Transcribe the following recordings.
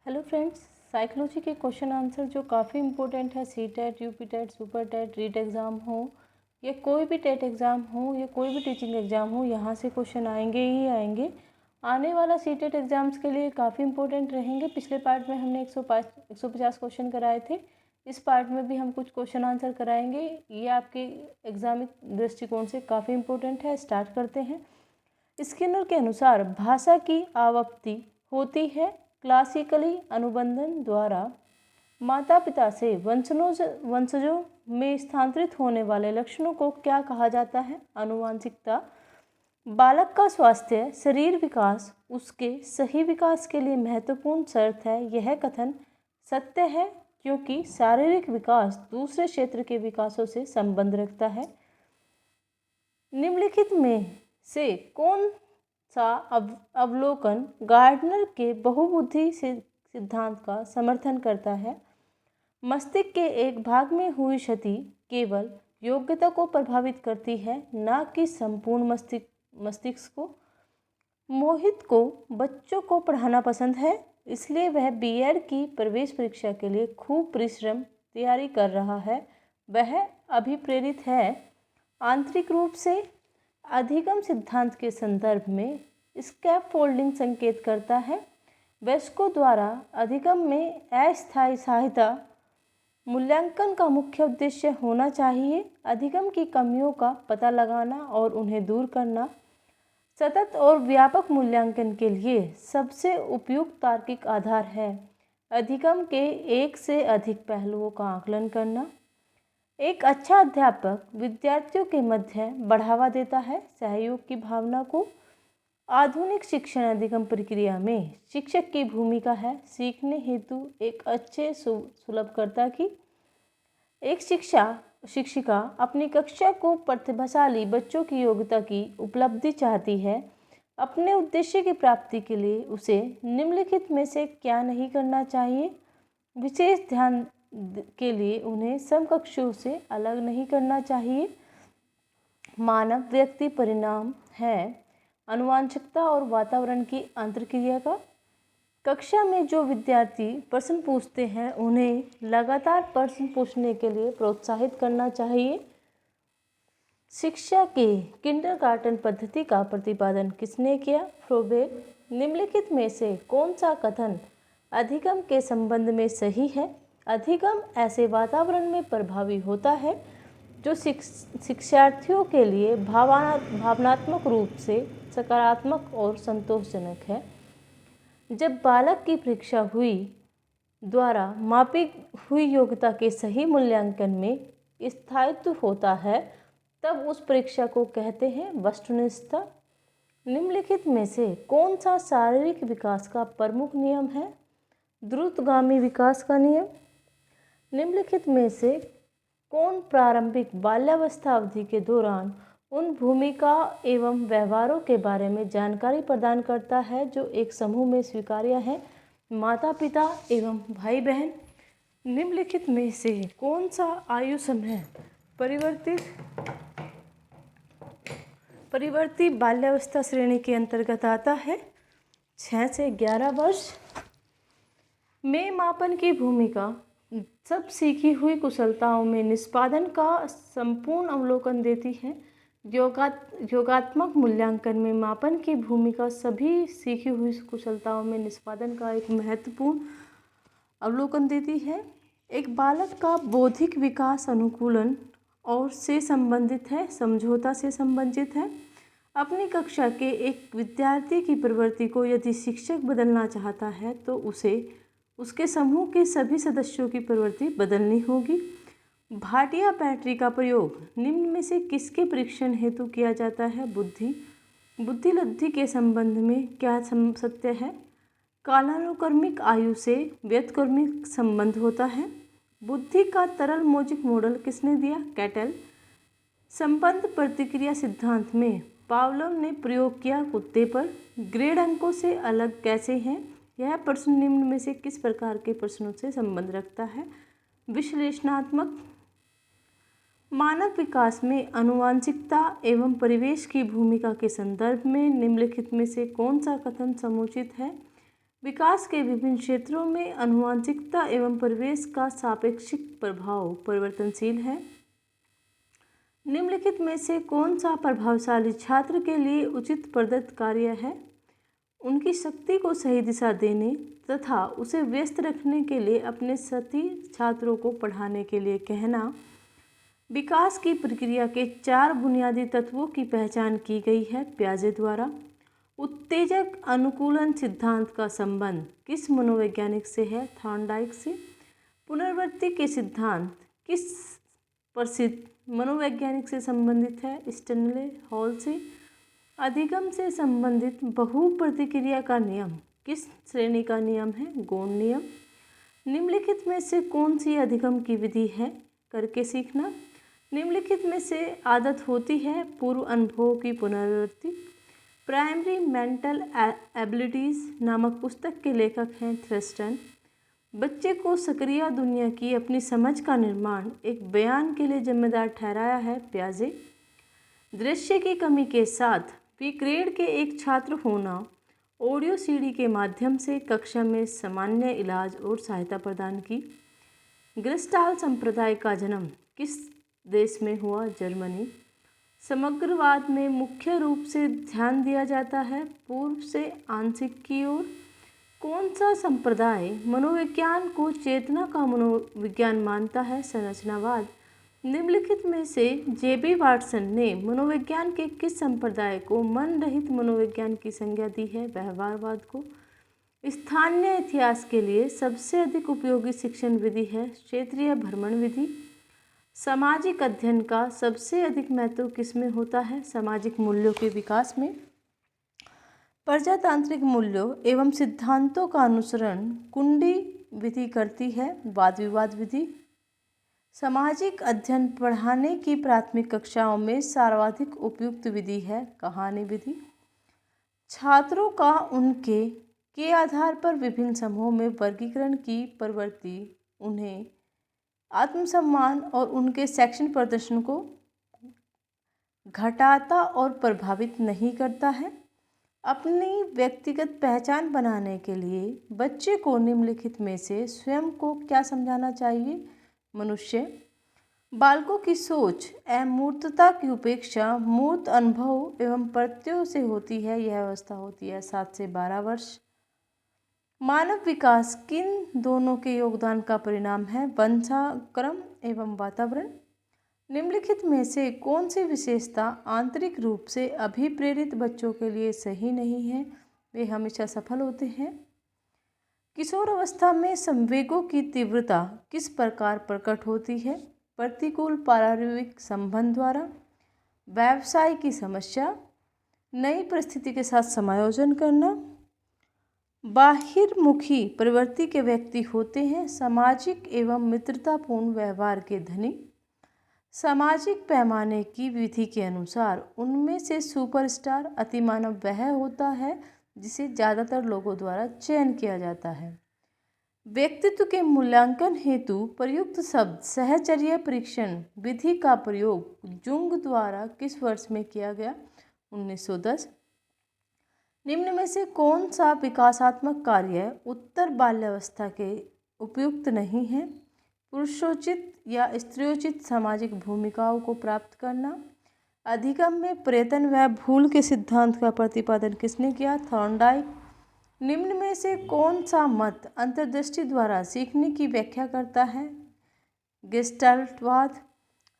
Hello friends, psychology के question answer जो काफ़ी इम्पोर्टेंट है, C TET, UP TET, super TET, REET exam हो या कोई भी टेट एग्ज़ाम हो या कोई भी टीचिंग एग्ज़ाम हो, यहाँ से क्वेश्चन आएंगे ही आएंगे। आने वाला सी टेट एग्ज़ाम्स के लिए काफ़ी इम्पोर्टेंट रहेंगे। पिछले पार्ट में हमने 150 क्वेश्चन कराए थे। इस पार्ट में भी हम कुछ क्वेश्चन आंसर कराएंगे। ये आपके एग्ज़ामिक दृष्टिकोण से काफ़ी इम्पोर्टेंट है। स्टार्ट करते हैं। स्किनर के अनुसार भाषा की आवृत्ति होती है क्लासिकली अनुबंधन द्वारा माता पिता से वंशजों में स्थानांतरित होने वाले लक्षणों को क्या कहा जाता है? आनुवांशिकता। बालक का स्वास्थ्य शरीर विकास उसके सही विकास के लिए महत्वपूर्ण शर्त है। यह कथन सत्य है क्योंकि शारीरिक विकास दूसरे क्षेत्र के विकासों से संबंध रखता है। निम्नलिखित में से कौन सा अवलोकन गार्डनर के बहुबुद्धि सिद्धांत का समर्थन करता है? मस्तिष्क के एक भाग में हुई क्षति केवल योग्यता को प्रभावित करती है, न कि संपूर्ण मस्तिष्क को। मोहित को बच्चों को पढ़ाना पसंद है, इसलिए वह बीएड की प्रवेश परीक्षा के लिए खूब परिश्रम तैयारी कर रहा है। वह अभिप्रेरित है। आंतरिक रूप से अधिगम सिद्धांत के संदर्भ में स्कैफोल्डिंग संकेत करता है। वयस्कों द्वारा अधिगम में अस्थायी सहायता मूल्यांकन का मुख्य उद्देश्य होना चाहिए। अधिगम की कमियों का पता लगाना और उन्हें दूर करना सतत और व्यापक मूल्यांकन के लिए सबसे उपयुक्त तार्किक आधार है। अधिगम के एक से अधिक पहलुओं का आकलन करना। एक अच्छा अध्यापक विद्यार्थियों के मध्य बढ़ावा देता है सहयोग की भावना को। आधुनिक शिक्षण अधिगम प्रक्रिया में शिक्षक की भूमिका है सीखने हेतु एक अच्छे सुलभकर्ता की। एक शिक्षिका अपनी कक्षा को प्रतिभाशाली बच्चों की योग्यता की उपलब्धि चाहती है। अपने उद्देश्य की प्राप्ति के लिए उसे निम्नलिखित में से क्या नहीं करना चाहिए? विशेष ध्यान के लिए उन्हें समकक्षों से अलग नहीं करना चाहिए। मानव व्यक्ति परिणाम है आनुवंशिकता और वातावरण की अंतर्क्रिया का। कक्षा में जो विद्यार्थी प्रश्न पूछते हैं उन्हें लगातार प्रश्न पूछने के लिए प्रोत्साहित करना चाहिए। शिक्षा के किंडरगार्टन पद्धति का प्रतिपादन किसने किया? फ्रोबेल। निम्नलिखित में से कौन सा कथन अधिगम के संबंध में सही है? अधिगम ऐसे वातावरण में प्रभावी होता है जो शिक्षार्थियों के लिए भावनात्मक रूप से सकारात्मक और संतोषजनक है। जब बालक की परीक्षा हुई द्वारा मापी हुई योग्यता के सही मूल्यांकन में स्थायित्व होता है, तब उस परीक्षा को कहते हैं वस्तुनिष्ठता। निम्नलिखित में से कौन सा शारीरिक विकास का प्रमुख नियम है? द्रुतगामी विकास का नियम। निम्नलिखित में से कौन प्रारंभिक बाल्यावस्था अवधि के दौरान उन भूमिका एवं व्यवहारों के बारे में जानकारी प्रदान करता है जो एक समूह में स्वीकार्य है? माता पिता एवं भाई बहन। निम्नलिखित में से कौन सा आयु समय परिवर्ती बाल्यावस्था श्रेणी के अंतर्गत आता है? 6 से 11 वर्ष में मापन की भूमिका सब सीखी हुई कुशलताओं में निष्पादन का संपूर्ण अवलोकन देती है। योगात्मक मूल्यांकन में मापन की भूमिका सभी सीखी हुई कुशलताओं में निष्पादन का एक महत्वपूर्ण अवलोकन देती है। एक बालक का बौद्धिक विकास अनुकूलन और से संबंधित है, समझौता से संबंधित है। अपनी कक्षा के एक विद्यार्थी की प्रवृत्ति को यदि शिक्षक बदलना चाहता है तो उसे उसके समूह के सभी सदस्यों की प्रवृत्ति बदलनी होगी। भाटिया बैटरी का प्रयोग निम्न में से किसके परीक्षण हेतु किया जाता है? बुद्धिलब्धि के संबंध में क्या सत्य है? कालानुक्रमिक आयु से व्युत्क्रमिक संबंध होता है। बुद्धि का तरल मौजिक मॉडल किसने दिया? कैटल। संबंध प्रतिक्रिया सिद्धांत में पावलोव ने प्रयोग किया कुत्ते पर। ग्रेड अंकों से अलग कैसे हैं? यह प्रश्न निम्न में से किस प्रकार के प्रश्नों से संबंध रखता है? विश्लेषणात्मक। मानव विकास में आनुवंशिकता एवं परिवेश की भूमिका के संदर्भ में निम्नलिखित में से कौन सा कथन समुचित है? विकास के विभिन्न क्षेत्रों में आनुवंशिकता एवं परिवेश का सापेक्षिक प्रभाव परिवर्तनशील है। निम्नलिखित में से कौन सा प्रभावशाली छात्र के लिए उचित प्रदत्त कार्य है? उनकी शक्ति को सही दिशा देने तथा उसे व्यस्त रखने के लिए अपने साथी छात्रों को पढ़ाने के लिए कहना। विकास की प्रक्रिया के 4 बुनियादी तत्वों की पहचान की गई है पियाजे द्वारा। उत्तेजक अनुकूलन सिद्धांत का संबंध किस मनोवैज्ञानिक से है? थॉर्नडाइक से। पुनरावृत्ति के सिद्धांत किस प्रसिद्ध मनोवैज्ञानिक से संबंधित है? स्टैनले हॉल से। अधिगम से संबंधित बहु प्रतिक्रिया का नियम किस श्रेणी का नियम है? गौण नियम। निम्नलिखित में से कौन सी अधिगम की विधि है? करके सीखना। निम्नलिखित में से आदत होती है पूर्व अनुभवों की पुनरावृत्ति। प्राइमरी मेंटल एबिलिटीज़ नामक पुस्तक के लेखक हैं थ्रस्टन। बच्चे को सक्रिय दुनिया की अपनी समझ का निर्माण एक बयान के लिए जिम्मेदार ठहराया है पियाजे। दृश्य की कमी के साथ बी ग्रेड के एक छात्र होना। ऑडियो सीडी के माध्यम से कक्षा में सामान्य इलाज और सहायता प्रदान की। गेस्टाल्ट संप्रदाय का जन्म किस देश में हुआ? जर्मनी। समग्रवाद में मुख्य रूप से ध्यान दिया जाता है पूर्व से आंशिक की ओर। कौन सा संप्रदाय मनोविज्ञान को चेतना का मनोविज्ञान मानता है? संरचनावाद। निम्नलिखित में से जेबी वाटसन ने मनोविज्ञान के किस संप्रदाय को मन रहित मनोविज्ञान की संज्ञा दी है? व्यवहारवाद को। स्थानीय इतिहास के लिए सबसे अधिक उपयोगी शिक्षण विधि है क्षेत्रीय भ्रमण विधि। सामाजिक अध्ययन का सबसे अधिक महत्व किसमें होता है? सामाजिक मूल्यों के विकास में। प्रजातांत्रिक मूल्यों एवं सिद्धांतों का अनुसरण कुंडी विधि करती है वाद विवाद विधि। सामाजिक अध्ययन पढ़ाने की प्राथमिक कक्षाओं में सर्वाधिक उपयुक्त विधि है कहानी विधि। छात्रों का उनके के आधार पर विभिन्न समूहों में वर्गीकरण की प्रवृत्ति उन्हें आत्मसम्मान और उनके शैक्षणिक प्रदर्शन को घटाता और प्रभावित नहीं करता है। अपनी व्यक्तिगत पहचान बनाने के लिए बच्चे को निम्नलिखित में से स्वयं को क्या समझाना चाहिए? मनुष्य। बालकों की सोच अमूर्तता की उपेक्षा मूर्त अनुभव एवं प्रत्ययों से होती है। यह अवस्था होती है 7 से 12 वर्ष। मानव विकास किन दोनों के योगदान का परिणाम है? वंशाक्रम एवं वातावरण। निम्नलिखित में से कौन सी विशेषता आंतरिक रूप से अभिप्रेरित बच्चों के लिए सही नहीं है? वे हमेशा सफल होते हैं। किशोर अवस्था में संवेगों की तीव्रता किस प्रकार प्रकट होती है? प्रतिकूल पारिवारिक संबंध द्वारा। व्यवसाय की समस्या। नई परिस्थिति के साथ समायोजन करना। बाहिर्मुखी प्रवृत्ति के व्यक्ति होते हैं सामाजिक एवं मित्रतापूर्ण व्यवहार के धनी। सामाजिक पैमाने की विधि के अनुसार उनमें से सुपरस्टार अतिमानव वह होता है जिसे ज़्यादातर लोगों द्वारा चयन किया जाता है। व्यक्तित्व के मूल्यांकन हेतु प्रयुक्त शब्द सहचर्य परीक्षण विधि का प्रयोग जुंग द्वारा किस वर्ष में किया गया? 1910। निम्न में से कौन सा विकासात्मक कार्य उत्तर बाल्यावस्था के उपयुक्त नहीं है? पुरुषोचित या स्त्रियोचित सामाजिक भूमिकाओं को प्राप्त करना। अधिगम में प्रयत्न व भूल के सिद्धांत का प्रतिपादन किसने किया? थॉर्नडाइक। निम्न में से कौन सा मत अंतर्दृष्टि द्वारा सीखने की व्याख्या करता है? गेस्टाल्टवाद।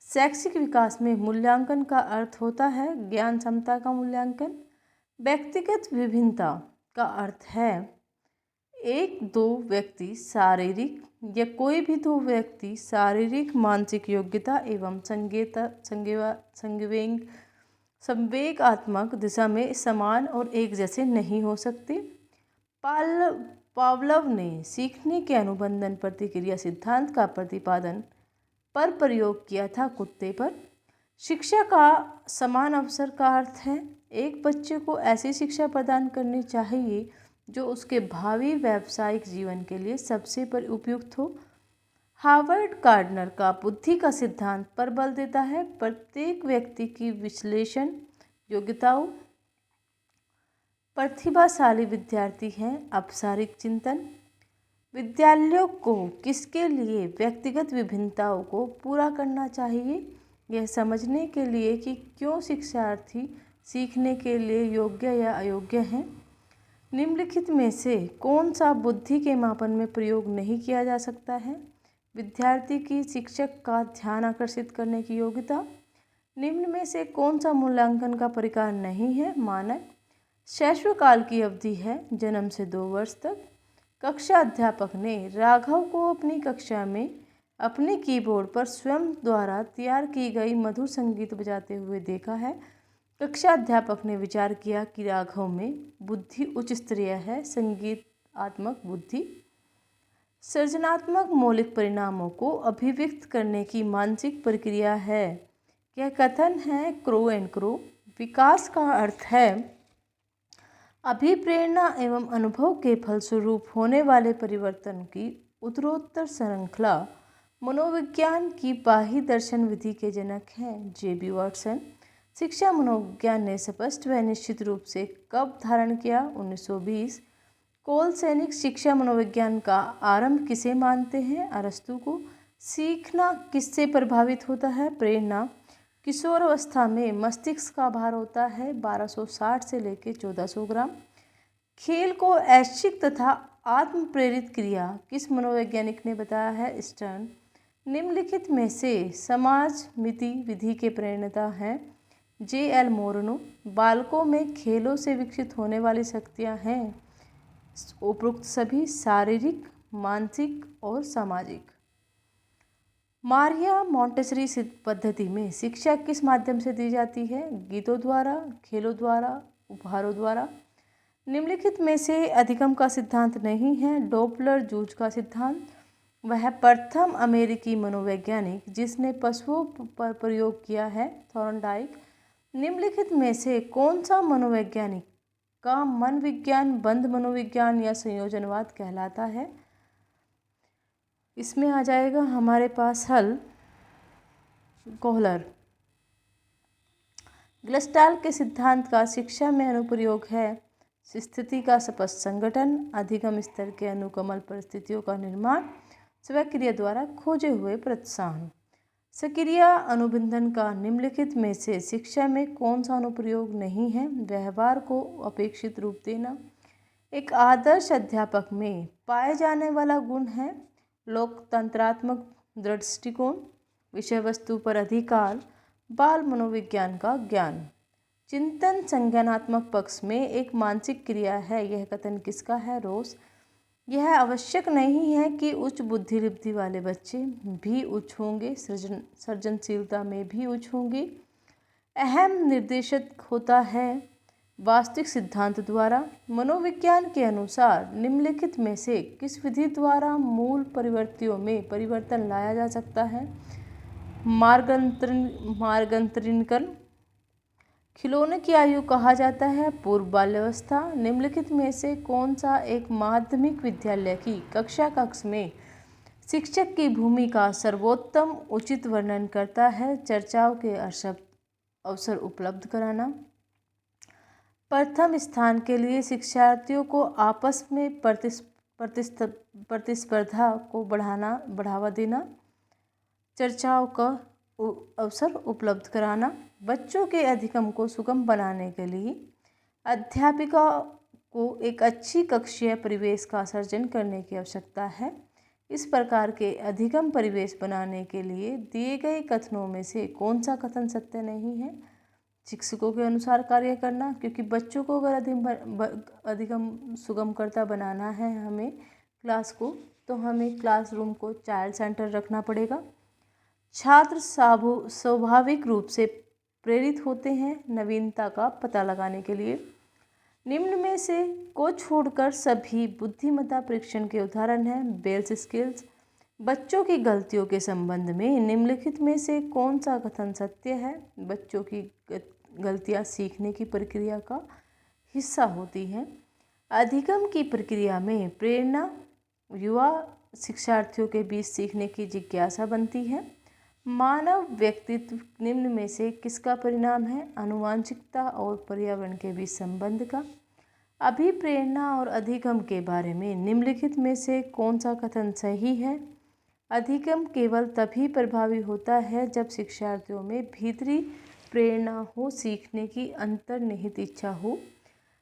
शैक्षिक विकास में मूल्यांकन का अर्थ होता है ज्ञान क्षमता का मूल्यांकन। व्यक्तिगत विभिन्नता का अर्थ है एक दो व्यक्ति शारीरिक या कोई भी दो व्यक्ति शारीरिक मानसिक योग्यता एवं संवेगात्मक दिशा में समान और एक जैसे नहीं हो सकते। पावलोव ने सीखने के अनुबंधन प्रतिक्रिया सिद्धांत का प्रतिपादन पर प्रयोग किया था कुत्ते पर। शिक्षा का समान अवसर का अर्थ है एक बच्चे को ऐसी शिक्षा प्रदान करनी चाहिए जो उसके भावी व्यावसायिक जीवन के लिए सबसे पर उपयुक्त हो। हार्वर्ड गार्डनर का बुद्धि का सिद्धांत पर बल देता है प्रत्येक व्यक्ति की विश्लेषण योग्यताओं प्रतिभाशाली विद्यार्थी हैं। अपसारिक चिंतन, विद्यालयों को किसके लिए व्यक्तिगत विभिन्नताओं को पूरा करना चाहिए, यह समझने के लिए कि क्यों शिक्षार्थी सीखने के लिए योग्य या अयोग्य हैं। निम्नलिखित में से कौन सा बुद्धि के मापन में प्रयोग नहीं किया जा सकता है। विद्यार्थी की शिक्षक का ध्यान आकर्षित करने की योग्यता। निम्न में से कौन सा मूल्यांकन का परिकार नहीं है। मानक शैशवकाल की अवधि है, जन्म से 2 वर्ष तक। कक्षा अध्यापक ने राघव को अपनी कक्षा में अपने कीबोर्ड पर स्वयं द्वारा तैयार की गई मधुर संगीत बजाते हुए देखा है। कक्षा अध्यापक ने विचार किया कि राघव में बुद्धि उच्च स्तरीय है। संगीतात्मक बुद्धि सृजनात्मक मौलिक परिणामों को अभिव्यक्त करने की मानसिक प्रक्रिया है। यह कथन है क्रो एंड क्रो। विकास का अर्थ है अभिप्रेरणा एवं अनुभव के फलस्वरूप होने वाले परिवर्तन की उत्तरोत्तर श्रृंखला। मनोविज्ञान की बाह्य दर्शन विधि के जनक हैं जेबी वाटसन। शिक्षा मनोविज्ञान ने स्पष्ट व निश्चित रूप से कब धारण किया? 1920। कोल सैनिक शिक्षा मनोविज्ञान का आरंभ किसे मानते हैं? अरस्तु को। सीखना किससे प्रभावित होता है? प्रेरणा। किशोर अवस्था में मस्तिष्क का भार होता है 1260 से लेकर 1400 ग्राम। खेल को ऐच्छिक तथा आत्म प्रेरित क्रिया किस मनोवैज्ञानिक ने बताया है? स्टर्न। निम्नलिखित में से समाज मिति विधि के प्रणेता हैं जे.एल. मोरनो। बालकों में खेलों से विकसित होने वाली शक्तियाँ हैं उपरोक्त सभी शारीरिक, मानसिक और सामाजिक। मारिया मोंटेसरी पद्धति में शिक्षा किस माध्यम से दी जाती है? गीतों द्वारा, खेलों द्वारा, उपहारों द्वारा। निम्नलिखित में से अधिगम का सिद्धांत नहीं है। डोपलर जूझ का सिद्धांत। वह प्रथम अमेरिकी मनोवैज्ञानिक जिसने पशुओं पर प्रयोग किया है। थॉर्नडाइक। निम्नलिखित में से कौन सा मनोवैज्ञानिक का मन विज्ञान बंध मनोविज्ञान या संयोजनवाद कहलाता है? इसमें आ जाएगा हमारे पास हल कोहलर। ग्लस्टाल के सिद्धांत का शिक्षा में अनुप्रयोग है स्थिति का स्पष्ट संगठन, अधिगम स्तर के अनुकूल परिस्थितियों का निर्माण, स्वक्रिया द्वारा खोजे हुए प्रोत्साहन। सक्रिय अनुबंधन का निम्नलिखित में से शिक्षा में कौन सा अनुप्रयोग नहीं है? व्यवहार को अपेक्षित रूप देना। एक आदर्श अध्यापक में पाए जाने वाला गुण है लोकतंत्रात्मक दृष्टिकोण, विषय वस्तु पर अधिकार, बाल मनोविज्ञान का ज्ञान। चिंतन संज्ञानात्मक पक्ष में एक मानसिक क्रिया है। यह कथन किसका है? रोस। यह आवश्यक नहीं है कि उच्च बुद्धि वाले बच्चे भी उच्च होंगे, सृजनशीलता में भी उच्च होंगे। अहम निर्देशक होता है वास्तविक सिद्धांत द्वारा। मनोविज्ञान के अनुसार निम्नलिखित में से किस विधि द्वारा मूल प्रवृत्तियों में परिवर्तन लाया जा सकता है? मार्गांतरीकरण। खिलौने की आयु कहा जाता है पूर्व बाल्यावस्था। निम्नलिखित में से कौन सा एक माध्यमिक विद्यालय की कक्षा कक्ष में शिक्षक की भूमिका सर्वोत्तम उचित वर्णन करता है? चर्चाओं के अवसर उपलब्ध कराना। प्रथम स्थान के लिए शिक्षार्थियों को आपस में प्रतिस्पर्धा को बढ़ावा देना। चर्चाओं का अवसर उपलब्ध कराना। बच्चों के अधिगम को सुगम बनाने के लिए अध्यापिका को एक अच्छी कक्षीय परिवेश का सर्जन करने की आवश्यकता है। इस प्रकार के अधिगम परिवेश बनाने के लिए दिए गए कथनों में से कौन सा कथन सत्य नहीं है? शिक्षकों के अनुसार कार्य करना, क्योंकि बच्चों को अगर अधिगम सुगमकर्ता बनाना है हमें क्लास को, तो हमें क्लासरूम को चाइल्ड सेंटर रखना पड़ेगा। छात्र स्वाभाविक रूप से प्रेरित होते हैं नवीनता का पता लगाने के लिए। निम्न में से को छोड़कर सभी बुद्धिमत्ता परीक्षण के उदाहरण हैं बेल्स स्किल्स। बच्चों की गलतियों के संबंध में निम्नलिखित में से कौन सा कथन सत्य है? बच्चों की गलतियां सीखने की प्रक्रिया का हिस्सा होती हैं। अधिगम की प्रक्रिया में प्रेरणा युवा शिक्षार्थियों के बीच सीखने की जिज्ञासा बनती है। मानव व्यक्तित्व निम्न में से किसका परिणाम है? आनुवंशिकता और पर्यावरण के बीच संबंध का। अभिप्रेरणा और अधिगम के बारे में निम्नलिखित में से कौन सा कथन सही है? अधिगम केवल तभी प्रभावी होता है जब शिक्षार्थियों में भीतरी प्रेरणा हो, सीखने की अंतर्निहित इच्छा हो।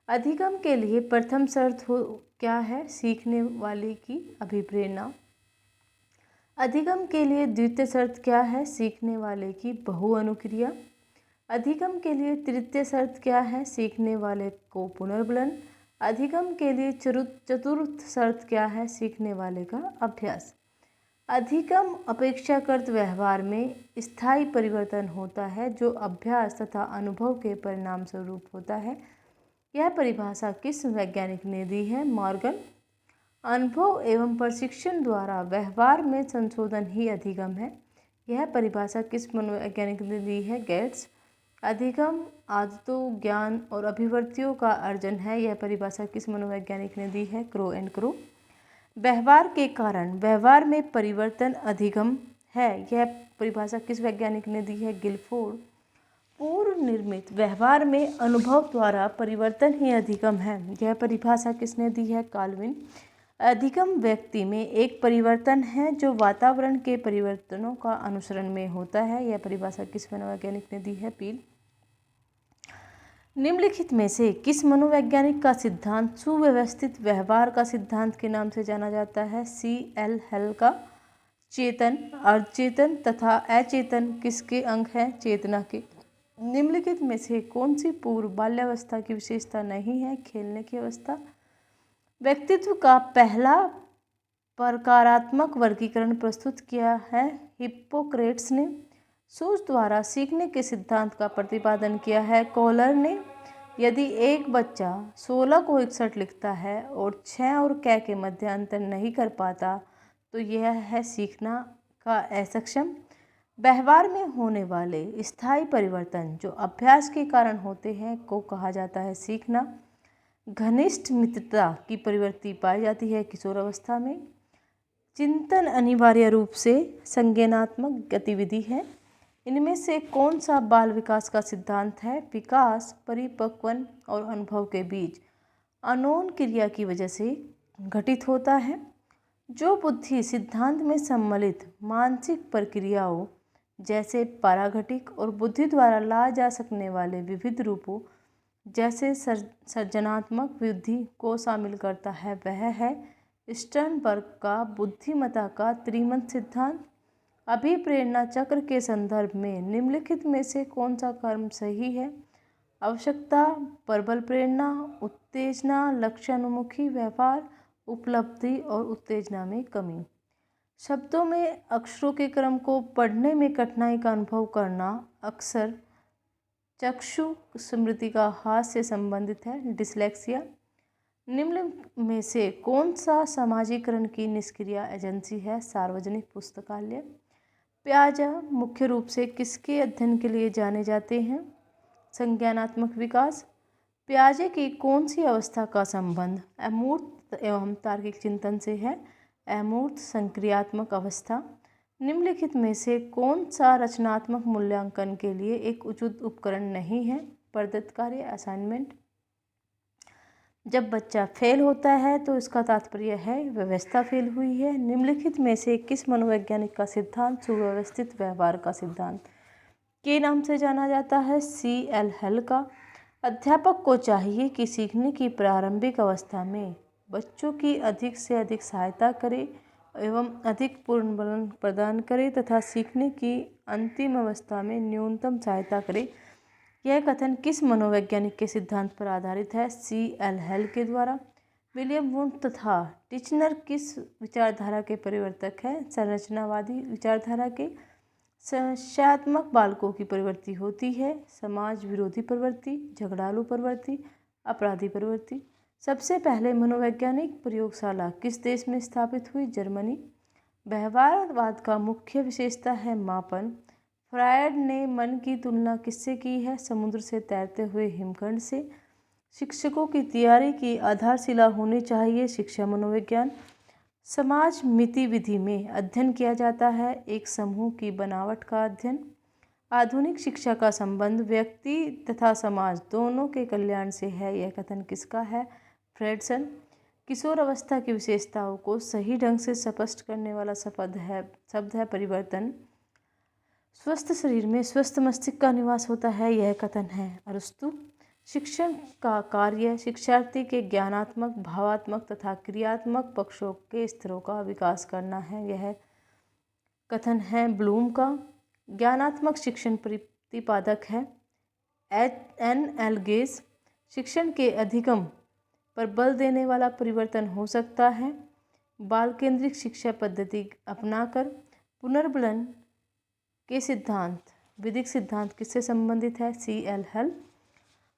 अधिगम के लिए प्रथम शर्त क्या है? सीखने वाले की अभिप्रेरणा। अधिगम के लिए द्वितीय शर्त क्या है? सीखने वाले की बहुअनुक्रिया। अधिगम के लिए तृतीय शर्त क्या है? सीखने वाले को पुनर्बलन। अधिगम के लिए चतुर्थ शर्त क्या है? सीखने वाले का अभ्यास। अधिगम अपेक्षाकृत व्यवहार में स्थायी परिवर्तन होता है जो अभ्यास तथा अनुभव के परिणाम स्वरूप होता है। यह परिभाषा किस वैज्ञानिक ने दी है? मॉर्गन। अनुभव एवं प्रशिक्षण द्वारा व्यवहार में संशोधन ही अधिगम है। यह परिभाषा किस मनोवैज्ञानिक ने दी है? गेट्स। अधिगम आदतों, ज्ञान और अभिवृत्तियों का अर्जन है। यह परिभाषा किस मनोवैज्ञानिक ने दी है? Crow and crow. व्यवहार के कारण व्यवहार में परिवर्तन अधिगम है। यह परिभाषा किस वैज्ञानिक ने दी है? गिलफोर्ड। पूर्व निर्मित व्यवहार में अनुभव द्वारा परिवर्तन ही अधिगम है। यह परिभाषा किसने दी है? कार्लविन। अधिगम व्यक्ति में एक परिवर्तन है जो वातावरण के परिवर्तनों का अनुसरण में होता है। यह परिभाषा किस मनोवैज्ञानिक ने दी है? पील। निम्नलिखित में से किस मनोवैज्ञानिक का सिद्धांत सुव्यवस्थित व्यवहार का सिद्धांत के नाम से जाना जाता है? C.L. हेल का। चेतन, अर्धचेतन तथा अचेतन किसके अंग हैं? चेतना के। निम्नलिखित में से कौन सी पूर्व बाल्यावस्था की विशेषता नहीं है? खेलने की अवस्था। व्यक्तित्व का पहला प्रकारात्मक वर्गीकरण प्रस्तुत किया है हिप्पोक्रेट्स ने। सूझ द्वारा सीखने के सिद्धांत का प्रतिपादन किया है कॉलर ने। यदि एक बच्चा 16 को 61 लिखता है और 6 और कै के मध्य अंतर नहीं कर पाता तो यह है सीखना का असक्षम। व्यवहार में होने वाले स्थायी परिवर्तन जो अभ्यास के कारण होते हैं को कहा जाता है सीखना। घनिष्ठ मित्रता की प्रवृत्ति पाई जाती है किशोरावस्था में। चिंतन अनिवार्य रूप से संज्ञानात्मक गतिविधि है। इनमें से कौन सा बाल विकास का सिद्धांत है? विकास परिपक्वन और अनुभव के बीच अनोन क्रिया की वजह से घटित होता है। जो बुद्धि सिद्धांत में सम्मिलित मानसिक प्रक्रियाओं जैसे पाराघटिक और बुद्धि द्वारा ला जा सकने वाले विविध रूपों जैसे सर्जनात्मक बुद्धि को शामिल करता है वह है स्टर्नबर्ग का बुद्धिमत्ता का त्रिमत सिद्धांत। अभिप्रेरणा चक्र के संदर्भ में निम्नलिखित में से कौन सा कर्म सही है? आवश्यकता, प्रबल प्रेरणा, उत्तेजना, लक्ष्यानुमुखी व्यवहार, उपलब्धि और उत्तेजना में कमी। शब्दों में अक्षरों के क्रम को पढ़ने में कठिनाई का अनुभव करना अक्सर चक्षु स्मृति का हास से संबंधित है, डिसलेक्सिया। निम्न में से कौन सा समाजीकरण की निष्क्रिय एजेंसी है? सार्वजनिक पुस्तकालय। पियाजे मुख्य रूप से किसके अध्ययन के लिए जाने जाते हैं? संज्ञानात्मक विकास। पियाजे की कौन सी अवस्था का संबंध अमूर्त एवं तार्किक चिंतन से है? अमूर्त संक्रियात्मक अवस्था। निम्नलिखित में से कौन सा रचनात्मक मूल्यांकन के लिए एक उचित उपकरण नहीं है? प्रदत्त कार्य असाइनमेंट। जब बच्चा फेल होता है तो इसका तात्पर्य है व्यवस्था फेल हुई है। निम्नलिखित में से किस मनोवैज्ञानिक का सिद्धांत सुव्यवस्थित व्यवहार का सिद्धांत के नाम से जाना जाता है? C.L. हेल का। अध्यापक को चाहिए कि सीखने की प्रारंभिक अवस्था में बच्चों की अधिक से अधिक सहायता करे एवं अधिक पुनर्बलन प्रदान करे तथा सीखने की अंतिम अवस्था में न्यूनतम सहायता करे। यह कथन किस मनोवैज्ञानिक के सिद्धांत पर आधारित है? C.L. हेल के द्वारा। विलियम वुंड तथा टिचनर किस विचारधारा के परिवर्तक हैं? संरचनावादी विचारधारा के। संशयात्मक बालकों की प्रवृत्ति होती है समाज विरोधी प्रवृत्ति, झगड़ालू प्रवृत्ति, अपराधी प्रवृत्ति। सबसे पहले मनोवैज्ञानिक प्रयोगशाला किस देश में स्थापित हुई? जर्मनी। व्यवहारवाद का मुख्य विशेषता है मापन। फ्रायड ने मन की तुलना किससे की है? समुद्र से तैरते हुए हिमखंड से। शिक्षकों की तैयारी की आधारशिला होनी चाहिए शिक्षा मनोविज्ञान। समाज मिति विधि में अध्ययन किया जाता है एक समूह की बनावट का अध्ययन। आधुनिक शिक्षा का संबंध व्यक्ति तथा समाज दोनों के कल्याण से है। यह कथन किसका है? फ्रेडसन। किशोर अवस्था की विशेषताओं को सही ढंग से स्पष्ट करने वाला शब्द है परिवर्तन। स्वस्थ शरीर में स्वस्थ मस्तिष्क का निवास होता है, यह कथन है अरस्तु। शिक्षण का कार्य शिक्षार्थी के ज्ञानात्मक, भावात्मक तथा क्रियात्मक पक्षों के स्तरों का विकास करना है, यह कथन है ब्लूम का। ज्ञानात्मक शिक्षण प्रतिपादक है N.L. गेज। शिक्षण के अधिगम पर बल देने वाला परिवर्तन हो सकता है। बाल केंद्रित शिक्षा पद्धति अपनाकर पुनर्बलन के सिद्धांत, विधिक सिद्धांत किससे संबंधित है? C.L. हल।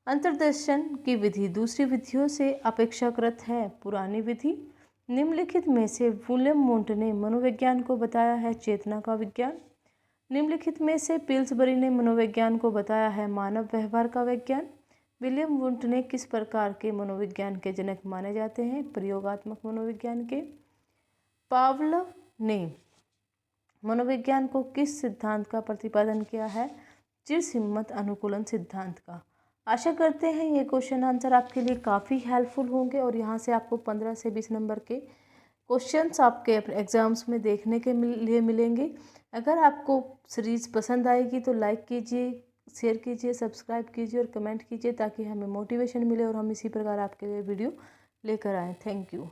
अंतर्दर्शन की विधि दूसरी विधियों से अपेक्षाकृत है पुरानी विधि। निम्नलिखित में से विलियम वुंट ने मनोविज्ञान को बताया है चेतना का विज्ञान। निम्नलिखित में से पिल्सबरी ने मनोविज्ञान को बताया है मानव व्यवहार का विज्ञान। विलियम वुंट ने किस प्रकार के मनोविज्ञान के जनक माने जाते हैं? प्रयोगात्मक मनोविज्ञान के। पावलोव ने मनोविज्ञान को किस सिद्धांत का प्रतिपादन किया है? चिरसिम्मत अनुकूलन सिद्धांत का। आशा करते हैं ये क्वेश्चन आंसर आपके लिए काफ़ी हेल्पफुल होंगे और यहाँ से आपको 15 से 20 नंबर के क्वेश्चंस आपके एग्ज़ाम्स में देखने के लिए मिलेंगे। अगर आपको सीरीज़ पसंद आएगी तो लाइक कीजिए, शेयर कीजिए, सब्सक्राइब कीजिए और कमेंट कीजिए ताकि हमें मोटिवेशन मिले और हम इसी प्रकार आपके लिए वीडियो लेकर आएँ। Thank you.